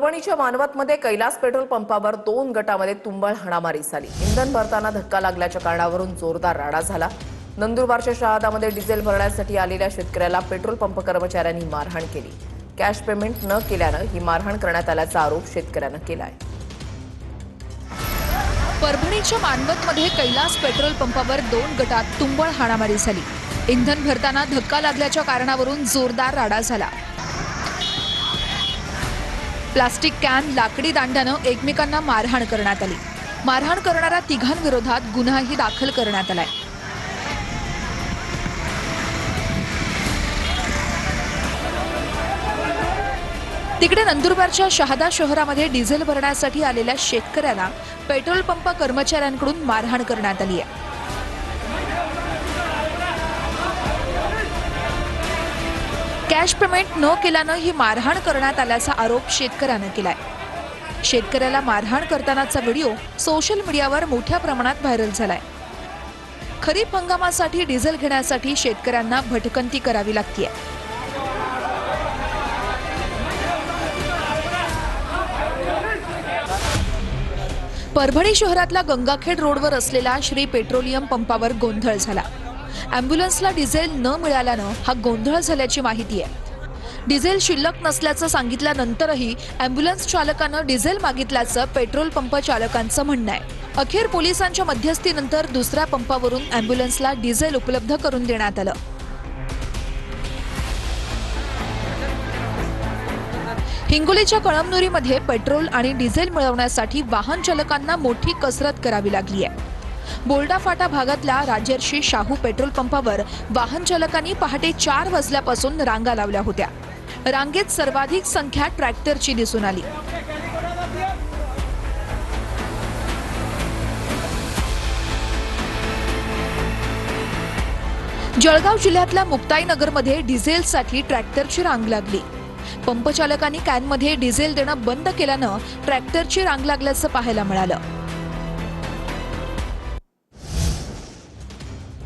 परभणीच्या मानवतमध्ये कैलास पेट्रोल पंपावर 2 गटामध्ये तुंबळ हाणामारी झाली। इंधन भरताना धक्का लागल्याच्या कारणावरून जोरदार राडा झाला। नंदुरबारच्या शहादामध्ये डिझेल भरण्यासाठी आलेल्या शेतकऱ्याला पेट्रोल पंप कर्मचाऱ्यांनी मारहाण केली। कॅश पेमेंट न केल्याने ही मारहाण करण्यात आल्याचा आरोप शेतकऱ्याने केलाय। परभणीच्या मानवतमध्ये कैलास पेट्रोल पंपावर 2 गटात तुंबळ हाणामारी झाली। इंधन भरताना धक्का लागल्याच्या कारणावरून जोरदार राडा झाला। प्लास्टिक कॅन लाकडी दांड्यानं एकमेकांना मारहाण करण्यात आली। मारहाण करणाऱ्या तिघांविरोधात गुन्हाही दाखल करण्यात आलाय। तिकडे नंदुरबारच्या शहादा शहरामध्ये डिझेल भरण्यासाठी आलेल्या शेतकऱ्याला पेट्रोल पंप कर्मचाऱ्यांकडून मारहाण करण्यात आली आहे। कॅश पेमेंट न केल्याने ही मारहाण करण्यात आल्याचा आरोप शेतकऱ्याने केलाय। शेतकऱ्याला मारहाण करतानाचा व्हिडिओ सोशल मीडियावर मोठ्या प्रमाणात व्हायरल झालाय। खरीप हंगामासाठी डिझेल घेण्यासाठी शेतकऱ्यांना भटकंती करावी लागते। परभणी शहरातल्या गंगाखेड रोडवर असलेल्या श्री पेट्रोलियम पंपावर गोंधळ झाला। अँब्युलन्सला डिझेल न मिळाल्याने हा गोंधळ झाल्याची माहिती आहे। डिझेल शिल्लक नसल्याचं सांगितल्यानंतरही अँब्युलन्स चालकानं डिझेल मागितल्याचं पेट्रोल पंप चालकांचं म्हणणं आहे। अखेर पोलिसांच्या मध्यस्थीनंतर दुसऱ्या पंपावरून अँब्युलन्सला डिझेल उपलब्ध करून देण्यात आलं। हिंगोलीच्या कळमनुरीमध्ये पेट्रोल आणि डिझेल मिळवण्यासाठी वाहन चालकांना मोठी कसरत करावी लागली आहे। बोल्डा फाटा भागातल्या राजर्षी शाहू पेट्रोल पंपावर वाहन चालकांनी पहाटे 4 वाजल्यापासून रांगा लावल्या होत्या। रांगेत सर्वाधिक संख्या ट्रॅक्टरची दिसून आली। जळगाव जिल्ह्यातल्या मुक्ताईनगरमध्ये डिझेलसाठी ट्रॅक्टरची रांग लागली। पंप चालकांनी कॅनमध्ये डिझेल देणं बंद केल्यानं ट्रॅक्टरची रांग लागल्याचं पाहायला मिळालं।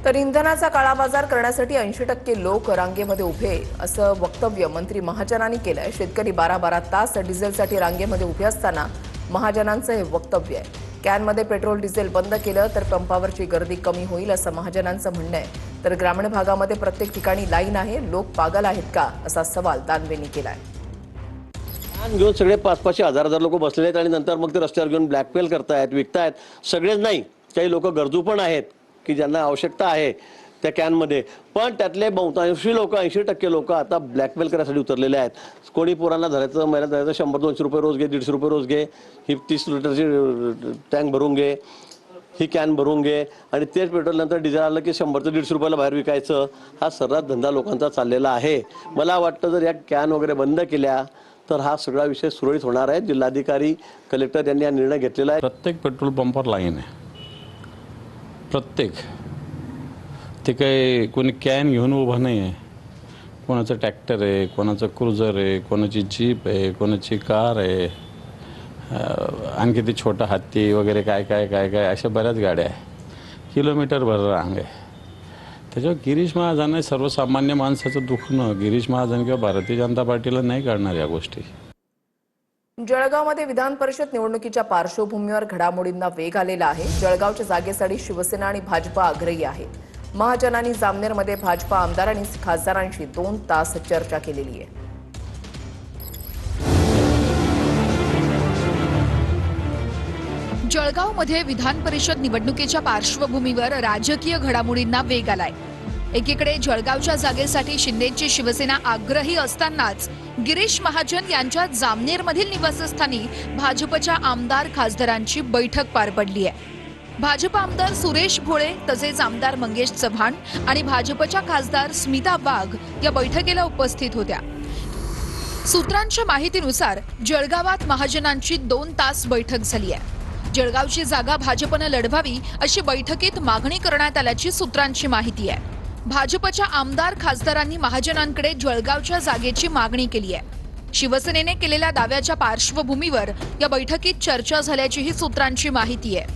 तर इंधनाचा काळाबाजार करण्यासाठी 80% लोक रांगेमध्ये उभे असं वक्तव्य मंत्री महाजनांनी केलंय। शेतकरी 12-12 तास डिझेलसाठी रांगेमध्ये उभे असताना महाजनांचं हे वक्तव्य आहे। कॅनमध्ये पेट्रोल डिझेल बंद केलं तर पंपावरची गर्दी कमी होईल असं महाजनांचं म्हणणं आहे। तर ग्रामीण भागामध्ये प्रत्येक ठिकाणी लाईन आहे, लोक पागल आहेत का असा सवाल दानवेंनी केलाय। कॅन घेऊन सगळे 500-500 हजार लोक बसलेले आहेत आणि नंतर मग ते रस्त्यावर घेऊन ब्लॅकमेल करतायत, विकतायत। सगळेच नाही, काही लोक गरजू पण आहेत की ज्यांना आवश्यकता आहे त्या कॅनमध्ये, पण त्यातले बहुतांशी लोक 80% लोक आता ब्लॅकमेल करायसाठी उतरलेले आहेत। कोणी पोरांना धरायचं, महिन्यात धरायचं, 100-200 रुपये रोज घे, 150 रुपये रोज घे, ही 30 लिटरची टँक भरून घे, ही कॅन भरून घे आणि तेच पेट्रोल नंतर डिझेल आलं की 100 ते 150 रुपयाला बाहेर विकायचं। हा सर्रास धंदा लोकांचा चाललेला आहे। मला वाटतं जर या कॅन वगैरे बंद केल्या तर हा सगळा विषय सुरळीत होणार आहे। जिल्हाधिकारी, कलेक्टर यांनी हा निर्णय घेतलेला आहे। प्रत्येक पेट्रोल पंपावर लाईन आहे, प्रत्येक। ते काही कोणी कॅन घेऊन उभा नाही आहे। कोणाचं ट्रॅक्टर आहे, कोणाचं क्रुझर आहे, कोणाची जीप आहे, कोणाची कार आहे, आणखी ते छोटा हत्ती वगैरे काय काय काय काय अशा बऱ्याच गाड्या आहे। किलोमीटरभर रांग आहे। त्याच्यावर गिरीश महाजन सर्वसामान्य माणसाचं दुखणं गिरीश महाजन किंवा भारतीय जनता पार्टीला नाही कळणार या गोष्टी। जळगावमध्ये विधान परिषद निवडणुकीच्या पार्श्वभूमीवर घडामोडींना वेग आलेला आहे। जळगावच्या जागेसाठी शिवसेना आणि भाजपा आग्रही आहेत। महाजनांनी जामनेरमध्ये भाजपा आमदार आणि खासदारांशी 2 तास चर्चा केलेली आहे। जळगावमध्ये विधान परिषद निवडणुकीच्या पार्श्वभूमीवर राजकीय घडामोडींना वेग आलाय। एकीकडे जळगावच्या जागेसाठी शिंदेची शिवसेना आग्रही असतानाच गिरीश महाजन यांच्या जामनेरमधील निवासस्थानी भाजपच्या आमदार खासदारांची बैठक पार पडली आहे। भाजप आमदार सुरेश भोळे तसेच आमदार मंगेश चव्हाण आणि भाजपच्या खासदार स्मिता वाघ या बैठकीला उपस्थित होत्या। सूत्रांच्या माहितीनुसार जळगावात महाजनांची 2 तास बैठक झाली आहे। जळगावची जागा भाजपने लढवावी अशी बैठकीत मागणी करण्यात आल्याची सूत्रांची माहिती आहे। भाजपच्या आमदार खासदारांनी महाजनांकडे जळगावच्या जागेची मागणी केली आहे। शिवसेनेने केलेल्या दाव्याच्या पार्श्वभूमीवर या बैठकीत चर्चा झाल्याचीही सूत्रांची माहिती आहे।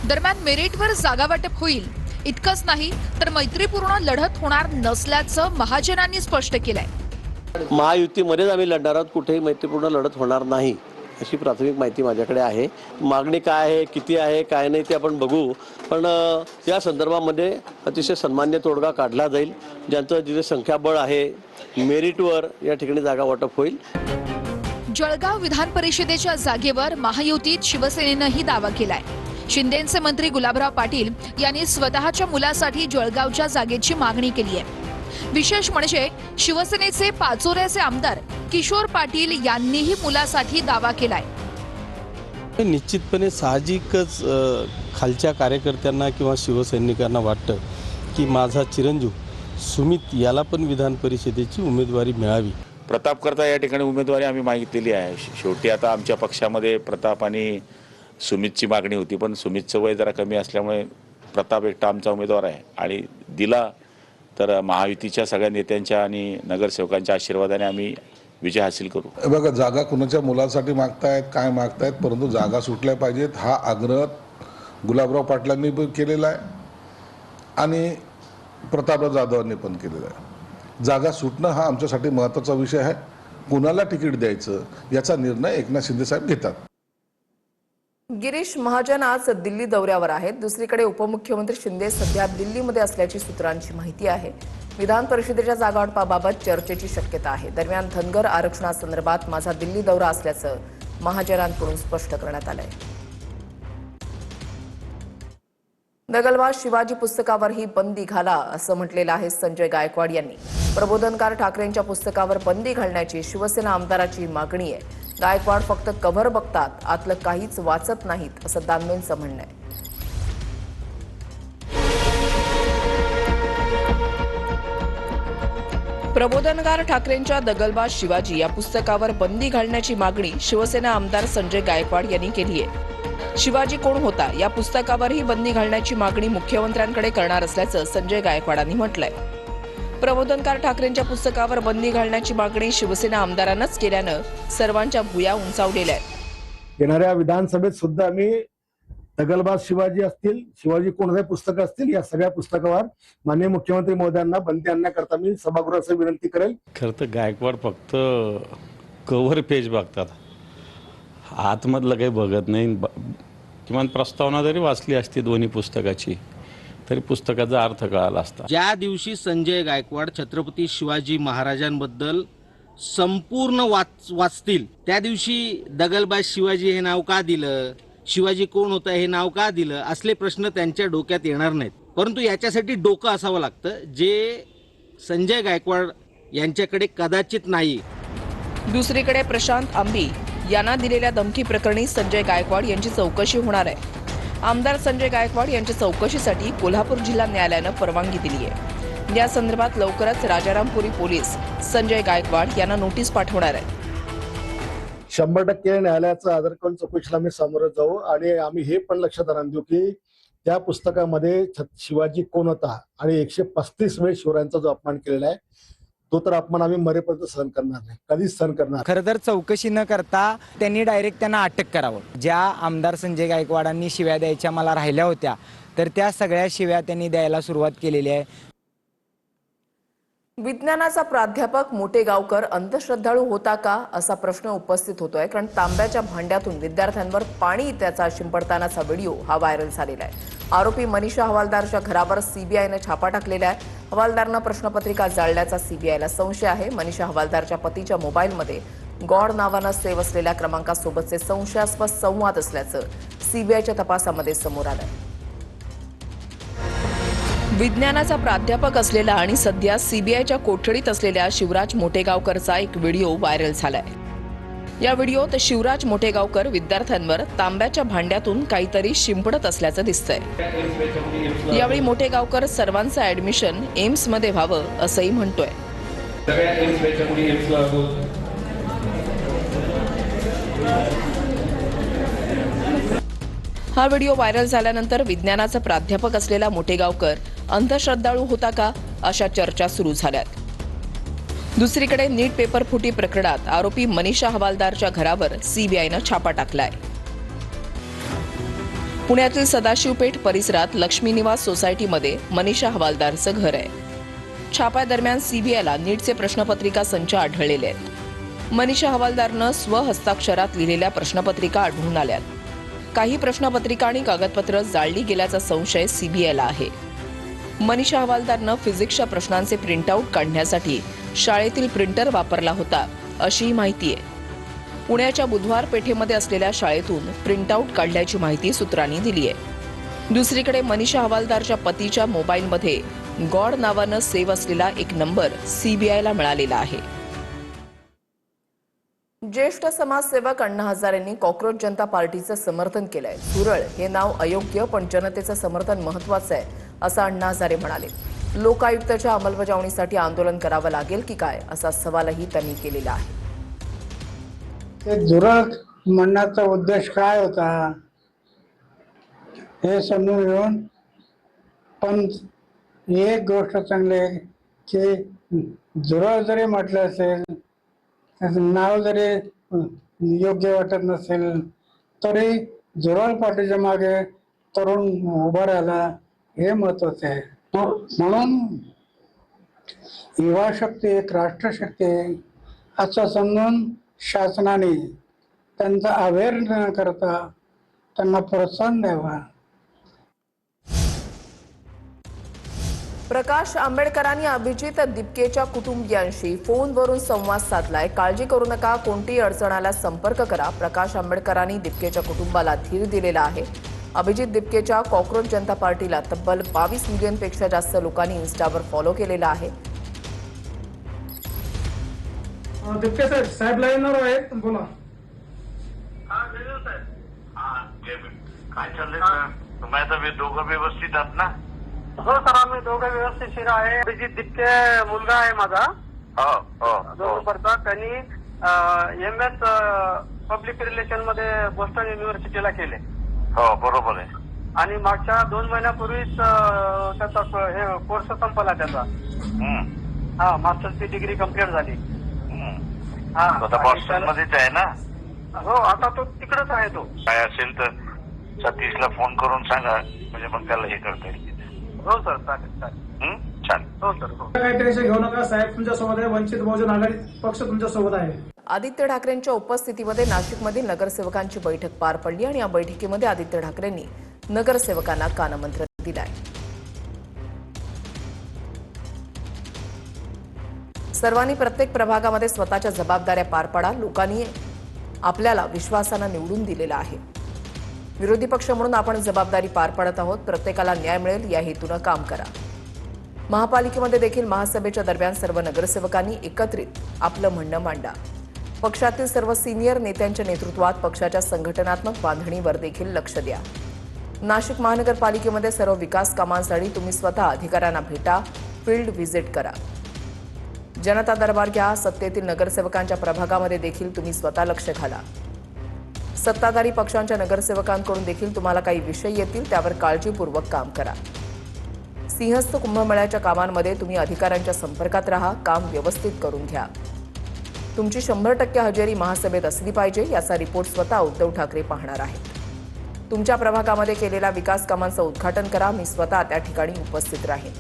दरम्यान मेरिटवर जागा वाटप होईल इतकंच नाही तर मैत्रीपूर्ण लढत होणार नसल्याचं महाजनांनी स्पष्ट केलंय। महायुतीमध्येच आम्ही लढणार आहोत, कुठेही मैत्रीपूर्ण लढत होणार नाही अशी प्राथमिक माहिती माझ्याकडे आहे. मागणी काय आहे, किती आहे, काय नाही ते आपण बघू, पण या संदर्भामध्ये अतिशय सन्मान्य तोडगा काढला जाईल. ज्यांचं जिथे संख्याबळ आहे, मेरिटवर या ठिकाणी जागा वाटप होईल. जळगाव विधान परिषदेच्या जागेवर महायुतीत शिवसेनेनंही दावा केलाय. शिंदेचे मंत्री गुलाबराव पाटील यांनी स्वतःच्या मुलासाठी जळगावच्या जागेची मागणी केली आहे. विशेष म्हणजे शिवसेनेचे पाचोऱ्याचे आमदार किशोर पाटील यांनीही मुलासाठी दावा केलाय. निश्चितपणे साहजिकच खालच्या कार्यकर्त्यांना किंवा शिवसैनिकांना वाटतं की माझा चिरंजीव सुमित याला पण विधान परिषदेची उमेदवारी मिळावी. प्रताप करता या ठिकाणी उमेदवारी आम्ही मागितलेली आहे. शेवटी आता आमच्या पक्षामध्ये प्रताप आणि सुमितची मागणी होती, पण सुमितचं वय जरा कमी असल्यामुळे प्रताप एकटा आमचा उमेदवार आहे आणि दिला तर महायुतीच्या सगळ्या नेत्यांच्या आणि नगरसेवकांच्या आशीर्वादाने आम्ही विजय हासिल करू. बघा, जागा कुणाच्या मुलासाठी मागतायत, काय मागतायत, परंतु जागा सुटल्या पाहिजेत हा आग्रह गुलाबराव पाटलांनी पण केलेला आहे आणि प्रतापराव जाधवांनी पण केलेला आहे. जागा सुटणं हा आमच्यासाठी महत्त्वाचा विषय आहे. कुणाला तिकीट द्यायचं याचा निर्णय एकनाथ शिंदे साहेब घेतात. गिरीश महाजन आज दिल्ली दौऱ्यावर आहेत. दुसरीकडे उपमुख्यमंत्री शिंदे सध्या दिल्लीमध्ये असल्याची सूत्रांची माहिती आहे. विधान परिषदेच्या जागावाटपाबाबत चर्चेची शक्यता आहे. दरम्यान धनगर आरक्षणासंदर्भात माझा दिल्ली दौरा असल्याचं महाजनांकडून स्पष्ट करण्यात आलंय. दगलबाज शिवाजी पुस्तकावरही बंदी घाला असं म्हटलेलं आहे संजय गायकवाड यांनी. प्रबोधनकार ठाकरेंच्या पुस्तकावर बंदी घालण्याची शिवसेना आमदाराची मागणी आहे. गायकवाड फक्त कव्हर बघतात, आतलं काहीच वाचत नाहीत असं दानवेंचं म्हणणं आहे. प्रबोधनकार ठाकरेंच्या दगलबाज शिवाजी या पुस्तकावर बंदी घालण्याची मागणी शिवसेना आमदार संजय गायकवाड यांनी केली आहे. शिवाजी कोण होता या पुस्तकावरही बंदी घालण्याची मागणी मुख्यमंत्र्यांकडे करणार असल्याचं संजय गायकवाडांनी म्हटलंय. प्रबोधनकार ठाकरेंच्या पुस्तकावर बंदी घालण्याची मागणी शिवसेना आमदारांनाच केल्यानं सर्वांच्या भुया उंचावलेल्या आहेत. येणाऱ्या विधानसभेत सुद्धा आम्ही दगलबाज शिवाजी असतील, शिवाजी कोणते पुस्तकं असतील, या सगळ्या पुस्तकावर माननीय मुख्यमंत्री महोदयांना बंदी आणण्याकरता मी सभागृहाचं विनंती करेल. खरं तर गायकवाड फक्त कव्हर पेज बघतात, आतमधलं काही बघत नाही. किमान प्रस्तावना जरी वाचली असती दोन्ही पुस्तकाची तरी पुस्तकाचा अर्थ कळाला असता. ज्या दिवशी संजय गायकवाड छत्रपती शिवाजी महाराजांबद्दल संपूर्ण वाचतील त्या दिवशी दगलबाज शिवाजी हे नाव का दिलं, शिवाजी कोण होता हे नाव का दिलं, असले प्रश्न त्यांच्या डोक्यात येणार नाहीत. परंतु याच्यासाठी डोकं असावं लागतं जे संजय गायकवाड यांच्याकडे कदाचित नाही. दुसरीकडे प्रशांत आंबी यांना दिलेल्या धमकी प्रकरणी संजय गायकवाड यांची चौकशी होणार आहे. आमदार संजय गायकवाड यांच्या चौकशीसाठी कोल्हापूर जिल्हा न्यायालयानं परवानगी दिली आहे. या संदर्भात लवकरच राजारामपुरी पोलीस संजय गायकवाड यांना नोटीस पाठवणार आहेत. 100% न्यायालयाचं आदर करून चौकशीला आम्ही सामोरं जाऊ आणि आम्ही हे पण लक्षात आणून देऊ की त्या पुस्तकामध्ये शिवाजी कोण होता आणि 135 वेळ शिवरायांचा जो अपमान केलेला आहे तो तर अपमान आम्ही मरेपर्यंत सहन करणार नाही, कधीच सहन करणार. खरं तर चौकशी न करता त्यांनी डायरेक्ट त्यांना अटक करावं. ज्या आमदार संजय गायकवाडांनी शिव्या द्यायच्या मला राहिल्या होत्या तर त्या सगळ्या शिव्या त्यांनी द्यायला सुरुवात केलेली आहे. विज्ञानाचा प्राध्यापक मोटेगावकर अंधश्रद्धाळू होता का असा प्रश्न उपस्थित होतोय. कारण तांब्याच्या भांड्यातून विद्यार्थ्यांवर पाणी त्याचा शिंपडतानाचा व्हिडिओ हा व्हायरल झालेला आहे. आरोपी मनीषा हवालदारच्या घरावर सीबीआयने छापा टाकलेला आहे. हवालदारनं प्रश्नपत्रिका जाळल्याचा सीबीआयला संशय आहे. मनीषा हवालदारच्या पतीच्या मोबाईलमध्ये गॉड नावानं सेव्ह असलेल्या क्रमांकासोबतचे संशयास्पद संवाद असल्याचं सीबीआयच्या तपासामध्ये समोर आलंय. विज्ञानाचा प्राध्यापक असलेला आणि सध्या सीबीआयच्या कोठडीत असलेल्या शिवराज मोटेगावकरचा एक व्हिडिओ व्हायरल झालाय. या व्हिडिओत शिवराज मोटेगावकर विद्यार्थ्यांवर तांब्याच्या भांड्यातून काहीतरी शिंपडत असल्याचं दिसतंय. यावेळी मोटेगावकर सर्वांचं ऍडमिशन एम्समध्ये व्हावं असंही म्हणतोय. हा व्हिडिओ व्हायरल झाल्यानंतर विज्ञानाचा प्राध्यापक असलेला मोटेगावकर अंधश्रद्धाळू होता का अशा चर्चा सुरू झाल्यात. दुसरीकडे नीट पेपर फुटी प्रकरणात आरोपी मनीषा हवालदारच्या घरावर सीबीआयनं छापा टाकलाय. पुण्यातील सदाशिवपेठ परिसरात लक्ष्मी निवास सोसायटीमध्ये मनीषा हवालदारचं घर आहे. छाप्यादरम्यान सीबीआयला नीटचे प्रश्नपत्रिका संच आढळलेले आहेत. मनीषा हवालदारनं स्वहस्ताक्षरात लिहिलेल्या प्रश्नपत्रिका आढळून आल्यात. काही प्रश्नपत्रिका आणि कागदपत्र जाळली गेल्याचा संशय सीबीआयला आहे. मनीषा हवालदारनं फिजिक्सच्या प्रश्नांचे प्रिंटआउट काढण्यासाठी शाळेतील प्रिंटर वापरला होता अशी माहिती आहे. पुण्याच्या बुधवार पेठेमध्ये असलेल्या शाळेतून प्रिंटआउट काढल्याची माहिती सूत्रांनी दिली आहे. दुसरीकडे मनीषा हवालदारच्या पतीच्या मोबाईलमध्ये गॉड नावानं सेव्ह असलेला एक नंबर सीबीआयला मिळालेला आहे. ज्येष्ठ समाजसेवक अण्णा हजारेंनी कॉक्रोच जनता पार्टीचं समर्थन केलंय. सुरळ हे नाव अयोग्य, पण जनतेचं समर्थन महत्वाचं आहे असं अण्णा हजारे म्हणाले. लोकायुक्ताच्या अंमलबजावणीसाठी आंदोलन करावं लागेल की काय असा सवालही त्यांनी केलेला आहे. ते झुरळ म्हणण्याचा उद्देश काय होता हे समजून घेऊन, पण एक गोष्ट चांगली आहे की झुरळ जरी म्हटलं असेल, त्याचं नाव जरी योग्य वाटत नसेल, तरी झुरळ पार्टीच्या मागे तरुण उभा राहिला हे महत्वाचे आहे. म्हणून युवा शक्ती एक राष्ट्रशक्ती आहे असं समजून शासनाने त्यांचा अवेअर न करता त्यांना प्रोत्साहन द्यावा. प्रकाश आंबेडकरांनी अभिजित दिपकेच्या कुटुंबियांशी फोनवरून संवाद साधलाय. काळजी करू नका, कोणतीही अडचण आल्यास संपर्क करा. प्रकाश आंबेडकरांनी दिपकेच्या कुटुंबाला धीर दिलेला आहे. अभिजित दिपकेच्या कॉक्रोच जनता पार्टीला तब्बल 22 मिलियनपेक्षा जास्त लोकांनी इन्स्टावर फॉलो केलेला आहे. दिपके साहेब लाईनवर आहेत, बोला. काय चाललंय? तुम्ही आता दोघं व्यवस्थित आहात ना? हो सर, आम्ही दोघं व्यवस्थितशीर आहे. अभिजित दिपके मुलगा आहे माझा, दोन नंबरचा. त्यांनी MS पब्लिक रिलेशन मध्ये बोस्टन युनिव्हर्सिटीला केले. हो, बरोबर आहे. आणि मागच्या 2 महिन्यापूर्वीच त्याचा हे कोर्स संपला त्याचा. हा, मास्टरची डिग्री कंप्लीट झाली. आता बॉस्टन मध्येच आहे ना? हो, आता तो तिकडेच आहे. तो काय असेल तर सतीशला फोन करून सांगा, म्हणजे मग त्याला हे करता येईल. हो सर, चालेल चालेल. चालेल. हो सर, हो. काही टेन्शन घेऊ नका, साहेब तुमच्या सोबत आहे. वंचित बहुजन आघाडी पक्ष तुमच्या सोबत आहे. आदित्य ठाकरेंच्या उपस्थितीमध्ये नाशिकमधील नगरसेवकांची बैठक पार पडली आणि या बैठकीमध्ये आदित्य ठाकरेंनी नगरसेवकांना कानमंत्र दिलाय. सर्वांनी प्रत्येक प्रभागामध्ये स्वतःच्या जबाबदाऱ्या पार पाडा. लोकांनी आपल्याला विश्वासानं निवडून दिलेला आहे. विरोधी पक्ष म्हणून आपण जबाबदारी पार पाडत आहोत. प्रत्येकाला न्याय मिळेल या हेतूनं काम करा. महापालिकेमध्ये देखील महासभेच्या दरम्यान सर्व नगरसेवकांनी एकत्रित आपलं म्हणणं मांडा. पक्षातील सर्व सिनियर नेत्यांच्या नेतृत्वात पक्षाच्या संघटनात्मक बांधणीवर देखील लक्ष द्या. नाशिक महानगरपालिकेमध्ये सर्व विकास कामांसाठी तुम्ही स्वतः अधिकाऱ्यांना भेटा, फील्ड व्हिजिट करा. जनता दरबार घ्या. सत्तेतील नगरसेवकांच्या प्रभागामध्ये देखील तुम्ही स्वतः लक्ष घाला. सत्ताधारी पक्षांच्या नगरसेवकांकडून देखील तुम्हाला काही विषय येतील, त्यावर काळजीपूर्वक काम करा. सिंहस्थ कुंभमेळ्याच्या कामांमध्ये तुम्ही अधिकाऱ्यांच्या संपर्कात राहा. काम व्यवस्थित करून घ्या. तुमची 100% हजेरी महासभेत असली पाहिजे. याचा रिपोर्ट स्वतः उद्धव ठाकरे पाहणार आहेत. तुमच्या प्रभागामध्ये केलेल्या विकास कामांचं उद्घाटन करा. मी स्वतः त्या ठिकाणी उपस्थित राहीन.